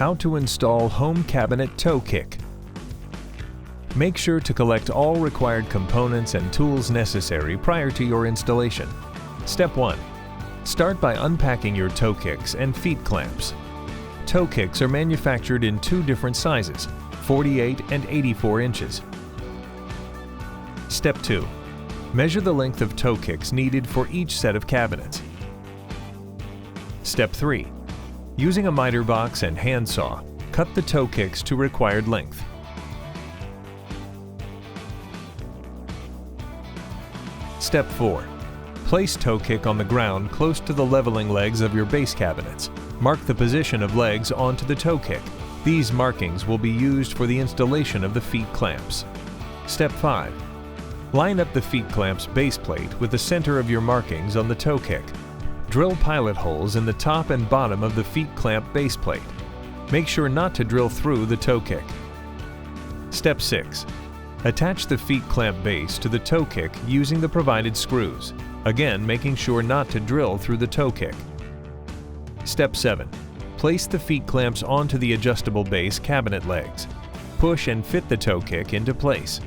How to install home cabinet toe kick. Make sure to collect all required components and tools necessary prior to your installation. Step 1. Start by unpacking your toe kicks and feet clamps. Toe kicks are manufactured in two different sizes, 48 and 84 inches. Step 2. Measure the length of toe kicks needed for each set of cabinets. Step 3. Using a miter box and handsaw, cut the toe kicks to required length. Step 4. Place toe kick on the ground close to the leveling legs of your base cabinets. Mark the position of legs onto the toe kick. These markings will be used for the installation of the feet clamps. Step 5. Line up the feet clamps base plate with the center of your markings on the toe kick. Drill pilot holes in the top and bottom of the feet clamp base plate. Make sure not to drill through the toe kick. Step 6. Attach the feet clamp base to the toe kick using the provided screws, again making sure not to drill through the toe kick. Step 7. Place the feet clamps onto the adjustable base cabinet legs. Push and fit the toe kick into place.